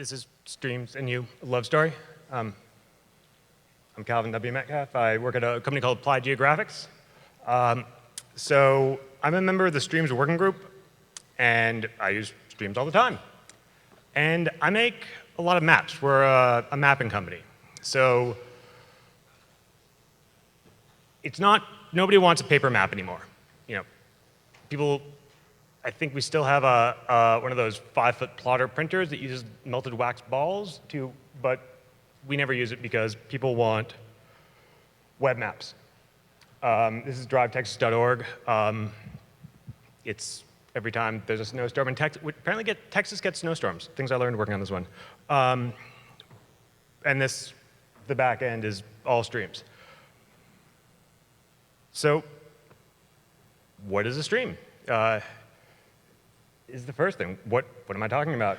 This is Streams and You, a love story. I'm Calvin W. Metcalf. I work at a company called Applied Geographics. So I'm a member of the Streams working group, and I use Streams all the time. And I make a lot of maps. We're a mapping company. So it's not, nobody wants a paper map anymore. You know, people, I think we still have one of those 5-foot plotter printers that uses melted wax balls but we never use it because people want web maps. This is drivetexas.org. It's every time there's a snowstorm in Texas. Apparently Texas gets snowstorms, things I learned working on this one. And the back end is all streams. So what is a stream? Is the first thing. What am I talking about?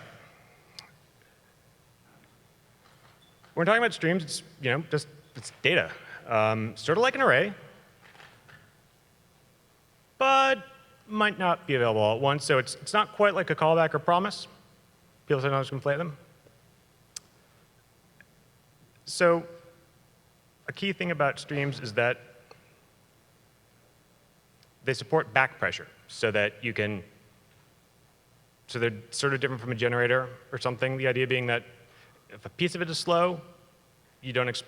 When we're talking about streams, it's it's data. Sort of like an array, but might not be available all at once. So it's not quite like a callback or promise. People sometimes conflate them. So a key thing about streams is that they support back pressure, so that you can. So they're sort of different from a generator or something. The idea being that if a piece of it is slow, it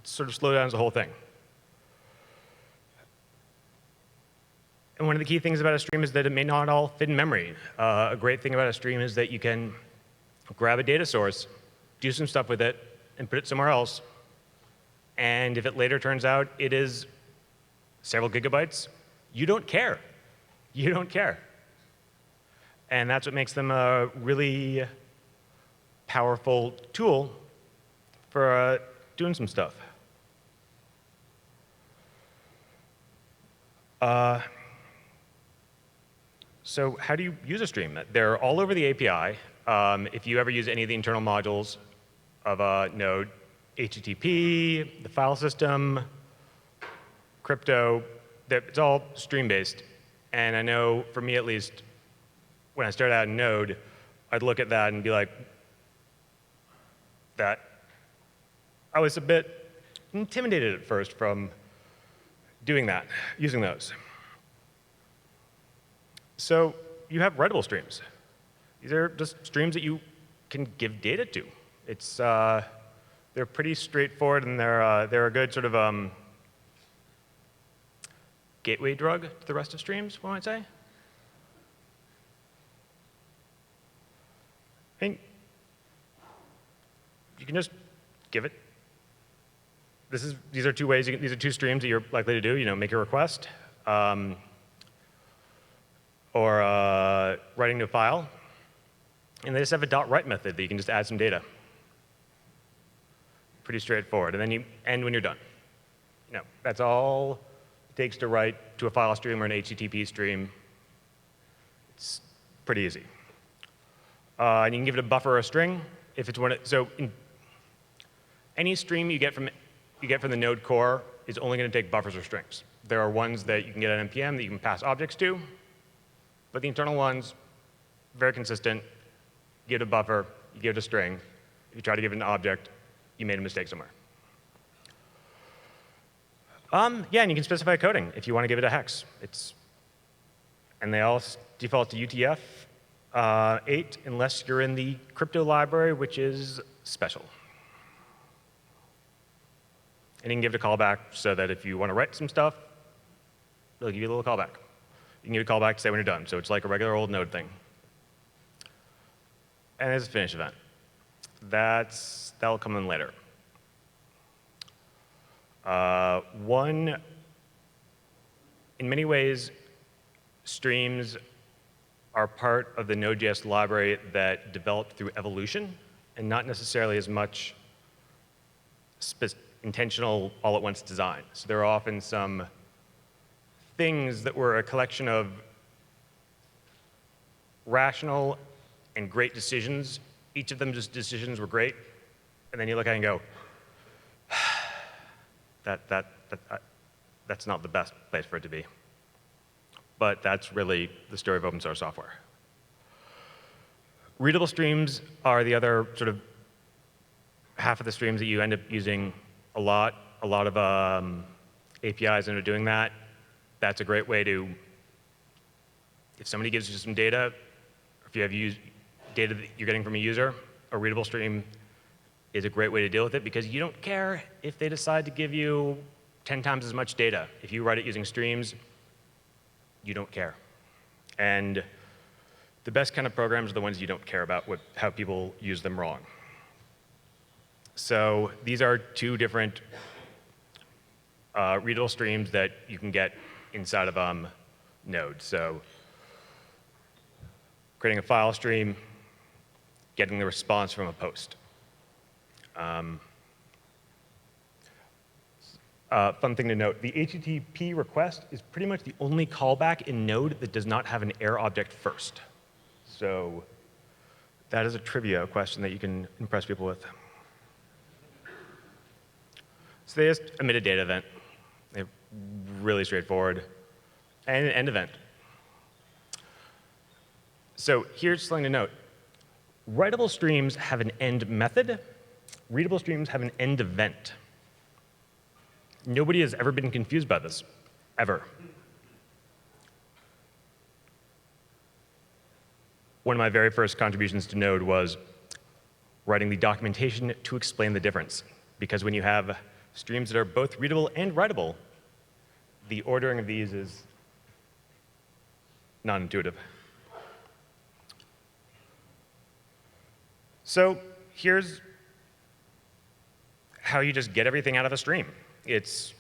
sort of slow down the whole thing. And one of the key things about a stream is that it may not all fit in memory. A great thing about a stream is that you can grab a data source, do some stuff with it, and put it somewhere else. And if it later turns out it is several gigabytes, you don't care. You don't care. And that's what makes them a really powerful tool for doing some stuff. So how do you use a stream? They're all over the API. If you ever use any of the internal modules of a Node, HTTP, the file system, crypto, it's all stream-based. And I know, for me at least, when I started out in Node, I'd look at that and be like, I was a bit intimidated at first from doing that, using those. So you have writable streams. These are just streams that you can give data to. They're pretty straightforward, and they're a good sort of gateway drug to the rest of streams, one might say. And you can just give it. These are two ways. These are two streams that you're likely to do. Make a request, or writing to a file, and they just have a .write method that you can just add some data. Pretty straightforward. And then you end when you're done. That's all it takes to write to a file stream or an HTTP stream. It's pretty easy. And you can give it a buffer or a string. Any stream you get from the Node core is only going to take buffers or strings. There are ones that you can get at NPM that you can pass objects to, but the internal ones, very consistent. You give it a buffer, you give it a string. If you try to give it an object, you made a mistake somewhere. Yeah, and you can specify coding if you want to give it a hex. And they all default to UTF-8 unless you're in the crypto library, which is special. And you can give it a callback so that if you want to write some stuff, they'll give you a little callback. You can give it a callback to say when you're done. So it's like a regular old Node thing. And there's a finish event. That'll come in later. In many ways, streams are part of the Node.js library that developed through evolution, and not necessarily as much intentional all-at-once design. So there are often some things that were a collection of rational and great decisions. Each of them just decisions were great, and then you look at it and go, that's not the best place for it to be. But that's really the story of open source software. Readable streams are the other sort of half of the streams that you end up using a lot. A lot of APIs end up doing that. That's a great way to, if somebody gives you some data, or if you have data that you're getting from a user, a readable stream is a great way to deal with it because you don't care if they decide to give you 10 times as much data. If you write it using streams, you don't care. And the best kind of programs are the ones you don't care about how people use them wrong. So these are two different readable streams that you can get inside of Node. So creating a file stream, getting the response from a post. Fun thing to note, the HTTP request is pretty much the only callback in Node that does not have an error object first. So that is a trivia question that you can impress people with. So they just emit a data event. They're really straightforward. And an end event. So here's something to note. Writable streams have an end method. Readable streams have an end event. Nobody has ever been confused by this, ever. One of my very first contributions to Node was writing the documentation to explain the difference. Because when you have streams that are both readable and writable, the ordering of these is non-intuitive. So here's how you just get everything out of a stream. It's,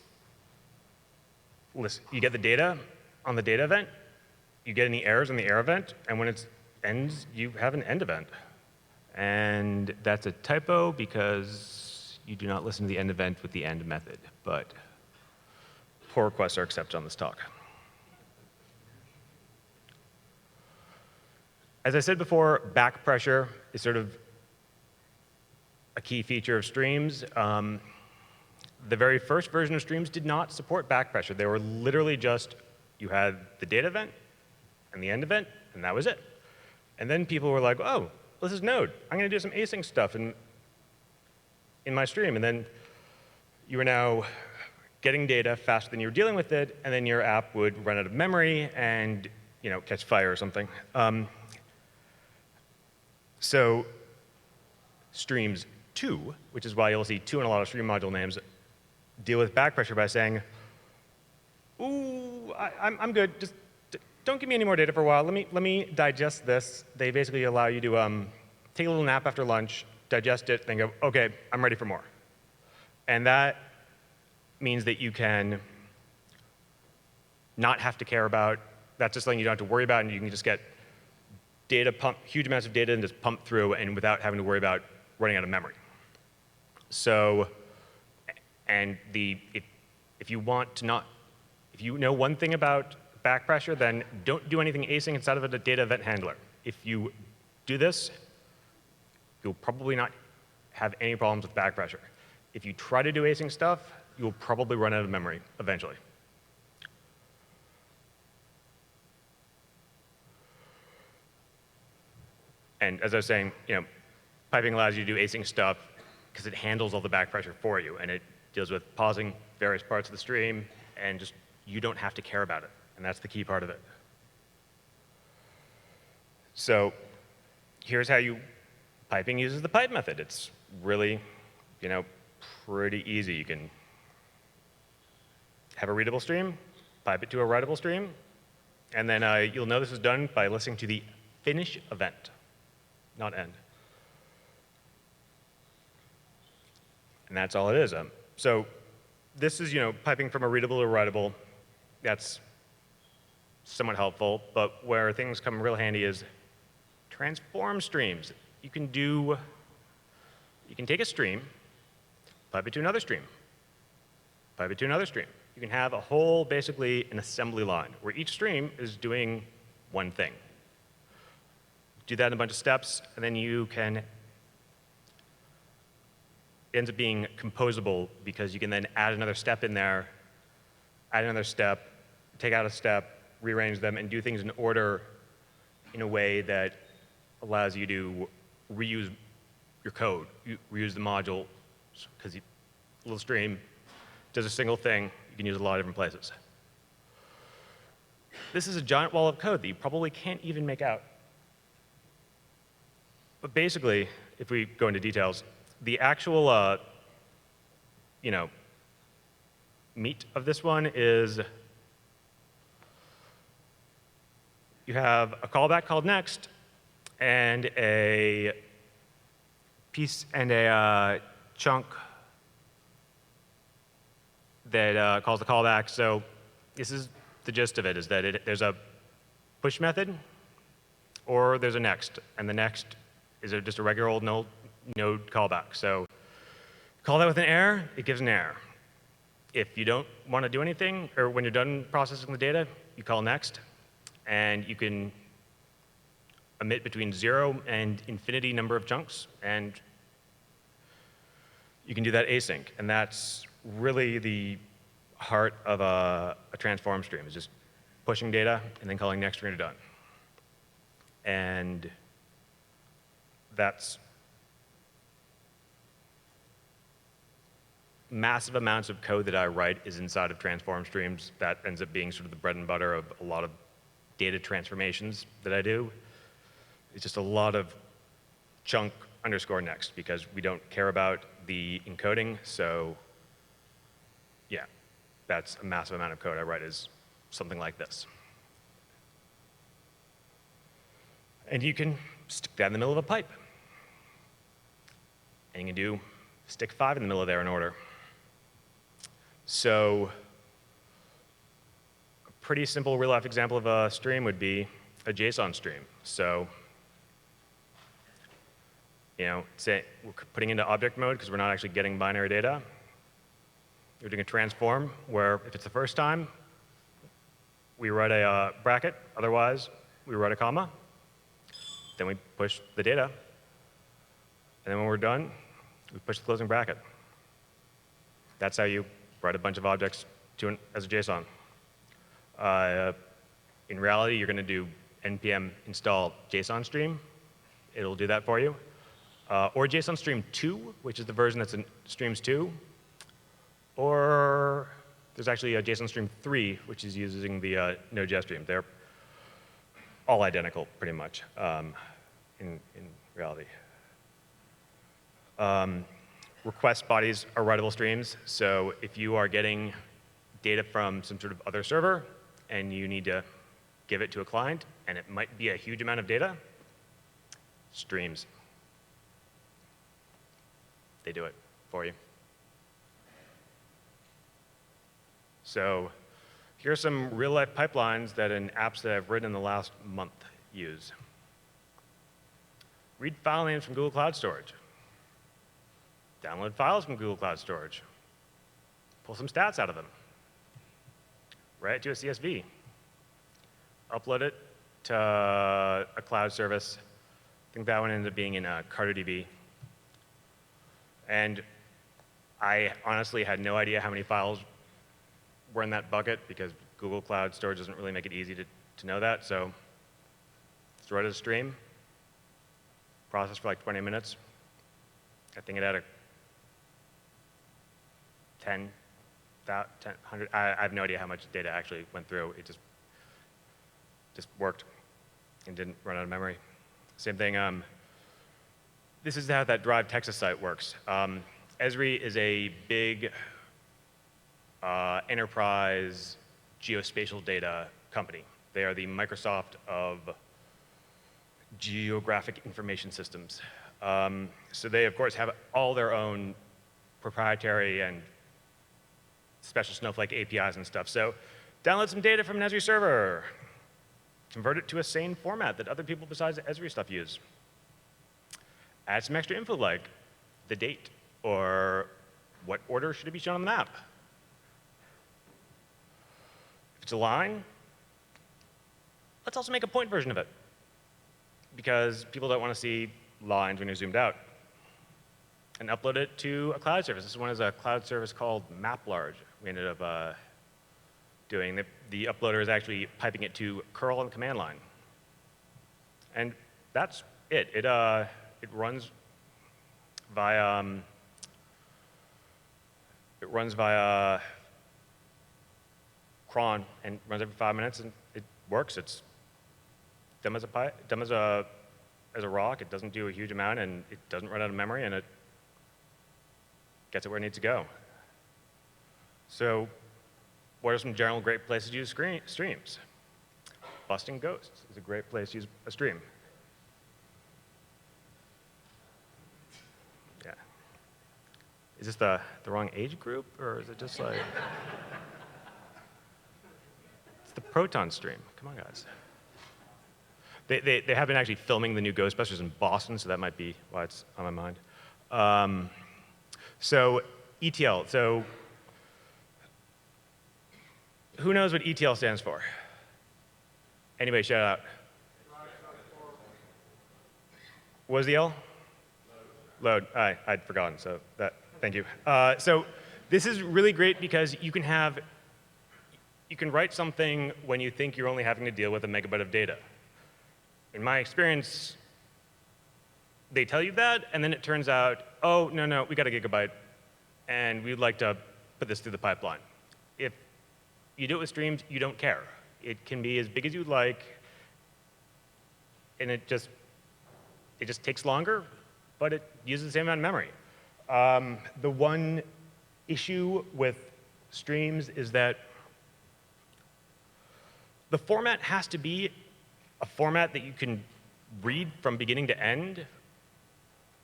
listen, you get the data on the data event, you get any errors on the error event, and when it ends, you have an end event. And that's a typo because you do not listen to the end event with the end method, but pull requests are accepted on this talk. As I said before, back pressure is sort of a key feature of streams. The very first version of streams did not support back pressure. They were literally just, you had the data event and the end event, and that was it. And then people were like, oh, this is Node. I'm going to do some async stuff in my stream. And then you were now getting data faster than you were dealing with it, and then your app would run out of memory and catch fire or something. So streams 2, which is why you'll see 2 in a lot of stream module names, deal with back pressure by saying, ooh, I'm good. Just don't give me any more data for a while. Let me digest this. They basically allow you to take a little nap after lunch, digest it, then go, OK, I'm ready for more. And that means that you can not have to care about, that's just something you don't have to worry about, and you can just get data huge amounts of data and just pump through and without having to worry about running out of memory. So, and if you want to not, if you know one thing about back pressure, then don't do anything async inside of a data event handler. If you do this, you'll probably not have any problems with back pressure. If you try to do async stuff, you'll probably run out of memory eventually. And as I was saying, piping allows you to do async stuff because it handles all the back pressure for you, and it deals with pausing various parts of the stream, and just you don't have to care about it, and that's the key part of it. So here's how piping uses the pipe method. It's really, pretty easy. You can have a readable stream, pipe it to a writable stream, and then you'll know this is done by listening to the finish event, not end. And that's all it is. So this is, piping from a readable to a writable. That's somewhat helpful, but where things come real handy is transform streams. You can take a stream, pipe it to another stream, pipe it to another stream. You can have a whole, basically, an assembly line where each stream is doing one thing. Do that in a bunch of steps, and then you can, it ends up being composable because you can then add another step in there, add another step, take out a step, rearrange them, and do things in order in a way that allows you to reuse your code, reuse the module, because a little stream does a single thing. You can use it a lot of different places. This is a giant wall of code that you probably can't even make out. But basically, if we go into details, the actual meat of this one is you have a callback called next and a piece and a chunk that calls the callback. So this is the gist of it, is that there's a push method or there's a next, and the next is just a regular old node callback. So call that with an error, it gives an error. If you don't want to do anything, or when you're done processing the data, you call next, and you can emit between 0 and infinity number of chunks, and you can do that async. And that's really the heart of a transform stream, is just pushing data and then calling next when you're done. And that's massive amounts of code that I write is inside of transform streams. That ends up being sort of the bread and butter of a lot of data transformations that I do. It's just a lot of chunk underscore next, because we don't care about the encoding. So yeah, that's a massive amount of code I write, is something like this. And you can stick that in the middle of a pipe. And you can do stick 5 in the middle of there in order. So a pretty simple real-life example of a stream would be a JSON stream. So say we're putting into object mode because we're not actually getting binary data. We're doing a transform where if it's the first time, we write a bracket. Otherwise, we write a comma. Then we push the data. And then when we're done, we push the closing bracket. That's how you write a bunch of objects as a JSON. In reality, you're going to do npm install JSON stream. It'll do that for you. Or JSON stream 2, which is the version that's in streams 2. Or there's actually a JSON stream 3, which is using the Node.js stream. They're all identical, pretty much, in reality. Request bodies are writable streams. So if you are getting data from some sort of other server and you need to give it to a client, and it might be a huge amount of data, streams. They do it for you. So here are some real-life pipelines that in apps that I've written in the last month use. Read file names from Google Cloud Storage. Download files from Google Cloud Storage. Pull some stats out of them. Write it to a CSV. Upload it to a cloud service. I think that one ended up being in CartoDB. And I honestly had no idea how many files were in that bucket, because Google Cloud Storage doesn't really make it easy to know that. So just write it as a stream. Process for like 20 minutes. I think it had a 100. I have no idea how much data actually went through. It just worked and didn't run out of memory. Same thing. This is how that Drive Texas site works. Esri is a big enterprise geospatial data company. They are the Microsoft of geographic information systems. So they, of course, have all their own proprietary and special Snowflake APIs and stuff. So download some data from an Esri server. Convert it to a sane format that other people besides the Esri stuff use. Add some extra info like the date or what order should it be shown on the map. If it's a line, let's also make a point version of it, because people don't want to see lines when you're zoomed out. And upload it to a cloud service. This one is a cloud service called MapLarge. We ended up doing. The uploader is actually piping it to curl on the command line. And that's It runs via cron and runs every 5 minutes, and it works. It's dumb as a rock. It doesn't do a huge amount, and it doesn't run out of memory, and it gets it where it needs to go. So what are some general great places to use streams? Busting ghosts is a great place to use a stream. Yeah. Is this the wrong age group, or is it just like... It's the Proton stream. Come on, guys. They have been actually filming the new Ghostbusters in Boston, so that might be why it's on my mind. So ETL. So who knows what ETL stands for? Anybody shout out. What was the L? Load. I'd forgotten, so thank you. So this is really great because you can write something when you think you're only having to deal with a megabyte of data. In my experience, they tell you that, and then it turns out, oh, no, we got a gigabyte, and we'd like to put this through the pipeline. If you do it with streams, you don't care. It can be as big as you'd like, and it just takes longer, but it uses the same amount of memory. The one issue with streams is that the format has to be a format that you can read from beginning to end.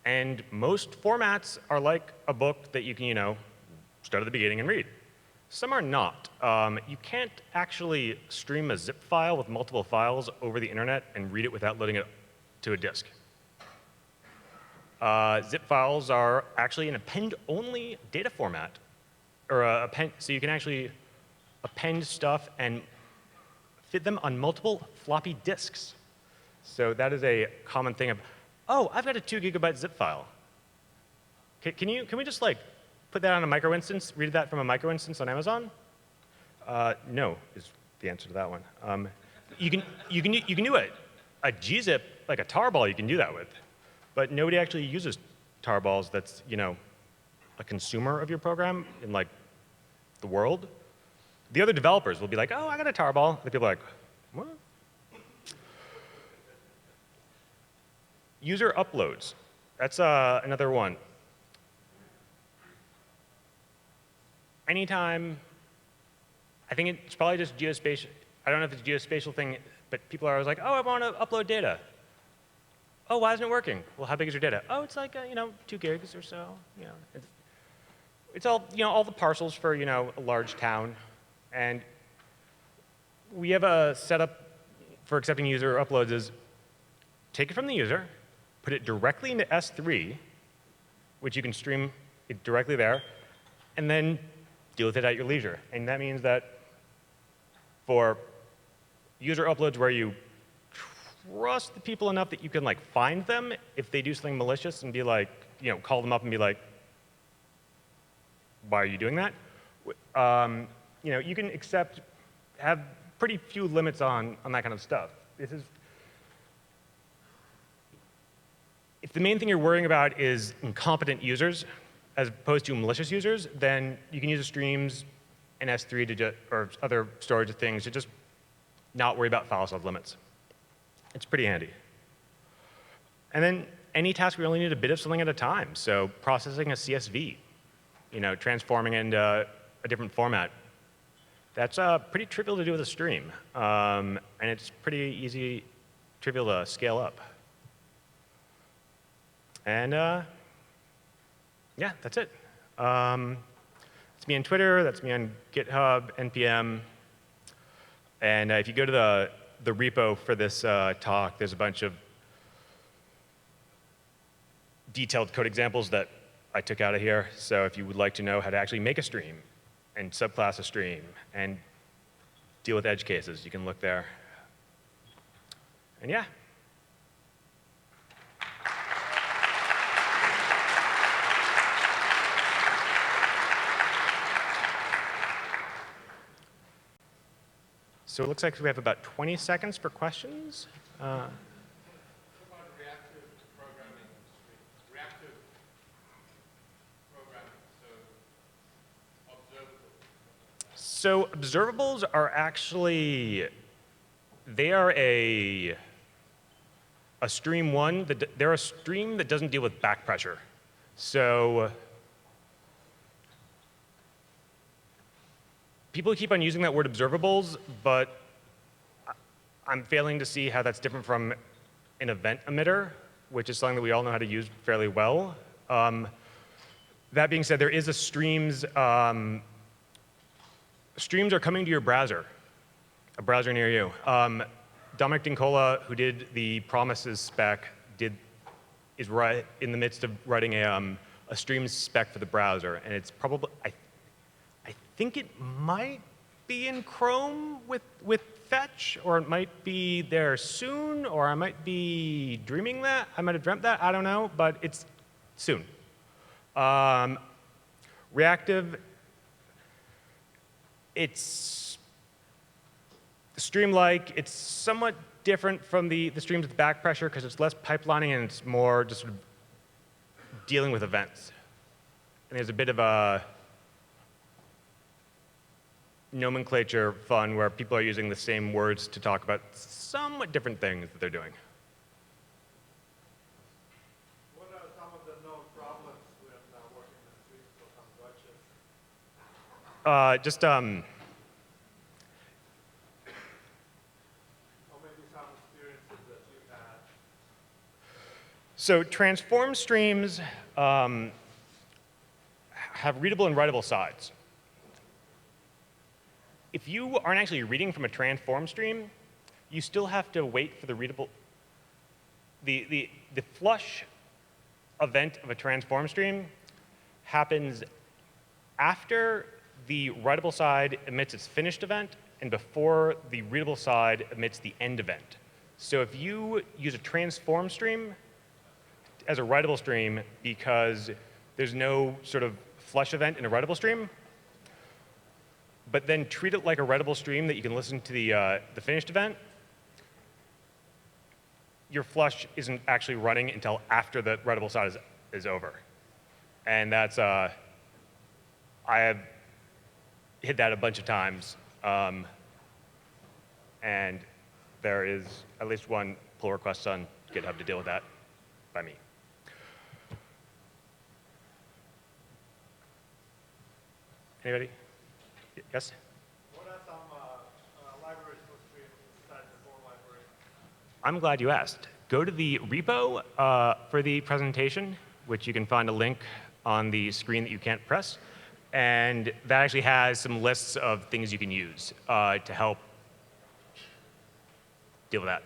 And most formats are like a book that you can, start at the beginning and read. Some are not. You can't actually stream a zip file with multiple files over the internet and read it without loading it to a disk. Zip files are actually an append-only data format, or so you can actually append stuff and fit them on multiple floppy disks. So that is a common thing of, oh, I've got a 2 gigabyte zip file. Can we just put that on a micro instance, read that from a micro instance on Amazon? No, is the answer to that one. You can do it. A gzip, like a tarball, you can do that with. But nobody actually uses tarballs that's, a consumer of your program in the world. The other developers will be like, oh, I got a tarball. The people are like, what? User uploads. That's another one. Anytime, I think it's probably just geospatial. I don't know if it's a geospatial thing, but people are always like, oh, I want to upload data. Oh, why isn't it working? Well, how big is your data? Oh, it's 2 gigs or so. It's all, all the parcels for, a large town. And we have a setup for accepting user uploads is take it from the user, put it directly into S3, which you can stream it directly there, and then deal with it at your leisure. And that means that for user uploads where you trust the people enough that you can find them if they do something malicious and be call them up and be like, why are you doing that? You can have pretty few limits on that kind of stuff. If the main thing you're worrying about is incompetent users as opposed to malicious users, then you can use streams and S3 or other storage things to just not worry about file size limits. It's pretty handy. And then any task, we only need a bit of something at a time. So processing a CSV, transforming into a different format. That's pretty trivial to do with a stream. And it's pretty easy, trivial to scale up. And yeah, that's it. That's me on Twitter. That's me on GitHub, NPM. And if you go to the repo for this talk, there's a bunch of detailed code examples that I took out of here. So if you would like to know how to actually make a stream and subclass a stream and deal with edge cases, you can look there. And yeah. So it looks like we have about 20 seconds for questions. About reactive So observables are actually, they are a stream one. They're a stream that doesn't deal with back pressure. So people keep on using that word observables, but I'm failing to see how that's different from an event emitter, which is something that we all know how to use fairly well. That being said, there is a streams. Streams are coming to your browser, a browser near you. Dominic Dincola, who did the Promises spec, is right in the midst of writing a streams spec for the browser, and it's probably I think it might be in Chrome with Fetch, or it might be there soon, or I might be dreaming that. I might have dreamt that. I don't know, but it's soon. Reactive, it's stream-like. It's somewhat different from the streams with back pressure because it's less pipelining and it's more just sort of dealing with events. And there's a bit of a nomenclature fun where people are using the same words to talk about somewhat different things that they're doing. What are some of the known problems when working with streams or some Just or maybe some experiences that you've had? So transform streams have readable and writable sides. If you aren't actually reading from a transform stream, you still have to wait for the readable. The flush event of a transform stream happens after the writable side emits its finished event and before the readable side emits the end event. So if you use a transform stream as a writable stream because there's no sort of flush event in a writable stream, but then treat it like a writable stream that you can listen to the finished event, your flush isn't actually running until after the writable side is over. And that's, I have hit that a bunch of times. And there is at least one pull request on GitHub to deal with that by me. Anybody? Yes? What are some libraries for streams besides the core library? I'm glad you asked. Go to the repo for the presentation, which you can find a link on the screen that you can't press. And that actually has some lists of things you can use to help deal with that.